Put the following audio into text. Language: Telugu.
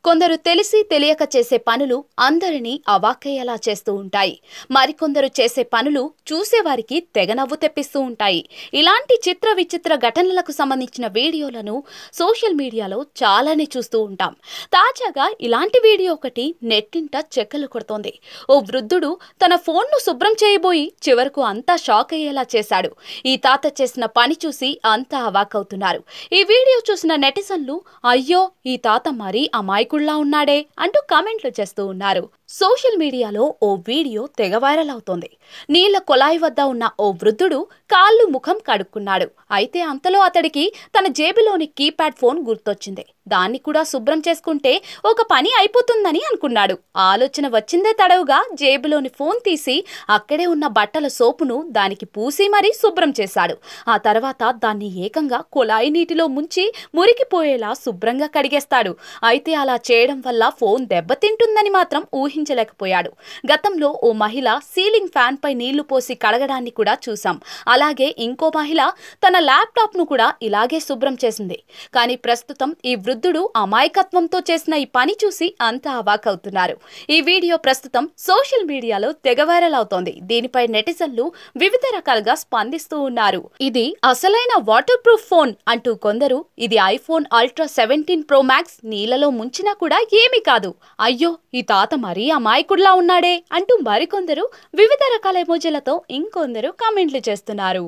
కొందరు తెలిసి తెలియక చేసే పనులు అందరినీ అవాక్కయ్యేలా చేస్తూ ఉంటాయి. మరికొందరు చేసే పనులు చూసేవారికి తెగ నవ్వు తెప్పిస్తూ ఉంటాయి. ఇలాంటి చిత్ర విచిత్ర ఘటనలకు సంబంధించిన వీడియోలను సోషల్ మీడియాలో చాలానే చూస్తూ ఉంటాం. తాజాగా ఇలాంటి వీడియో ఒకటి నెట్టింట చెక్కలు కొడుతోంది. ఓ వృద్ధుడు తన ఫోన్ను శుభ్రం చేయబోయి చివరకు అంతా షాక్ అయ్యేలా చేశాడు. ఈ తాత చేసిన పని చూసి అంతా అవాక్కవుతున్నారు. ఈ వీడియో చూసిన నెటిజన్లు అయ్యో ఈ తాత మరీ అమాయకుల్లా ఉన్నాడే అంటూ కామెంట్లు చేస్తూ ఉన్నారు. సోషల్ మీడియాలో ఓ వీడియో తెగ వైరల్ అవుతోంది. నీళ్ల కొలాయి వద్ద ఉన్న ఓ వృద్ధుడు కాళ్ళు ముఖం కడుక్కున్నాడు. అయితే అంతలో అతడికి తన జేబులోని కీప్యాడ్ ఫోన్ గుర్తొచ్చింది. దాన్ని కూడా శుభ్రం చేసుకుంటే ఒక పని అయిపోతుందని అనుకున్నాడు. ఆలోచన వచ్చిందే తడవుగా జేబులోని ఫోన్ తీసి అక్కడే ఉన్న బట్టల సోపును దానికి పూసి మరీ శుభ్రం చేశాడు. ఆ తర్వాత దాన్ని ఏకంగా కొలాయి నీటిలో ముంచి మురికిపోయేలా శుభ్రంగా కడిగేస్తాడు. అయితే అలా చేయడం వల్ల ఫోన్ దెబ్బతింటుందని మాత్రం ఊహించలేకపోయాడు. గతంలో ఓ మహిళ సీలింగ్ ఫ్యాన్ పై నీళ్లు పోసి కడగడాన్ని కూడా చూసాం. అలాగే ఇంకో మహిళ తన ల్యాప్టాప్ ను కూడా ఇలాగే శుభ్రం చేసింది. కానీ ప్రస్తుతం ఈ వృద్ధుడు అమాయకత్వంతో చేసిన ఈ పని చూసి అంతా అవాకవుతున్నారు. ఈ వీడియో ప్రస్తుతం సోషల్ మీడియాలో తెగ వైరల్ అవుతోంది. దీనిపై నెటిజన్లు వివిధ రకాలుగా స్పందిస్తూ ఉన్నారు. ఇది అసలైన వాటర్ ప్రూఫ్ ఫోన్ అంటూ కొందరు, ఇది ఐఫోన్ అల్ట్రా 17 ప్రో మ్యాక్స్ నీళ్లలో ముంచినా కూడా ఏమీ కాదు, అయ్యో ఈ తాత మరీ అమాయకుడిలా ఉన్నాడే అంటూ మరికొందరు వివిధ రకాల ఎమోజీలతో ఇంకొందరు కామెంట్లు చేస్తున్నారు.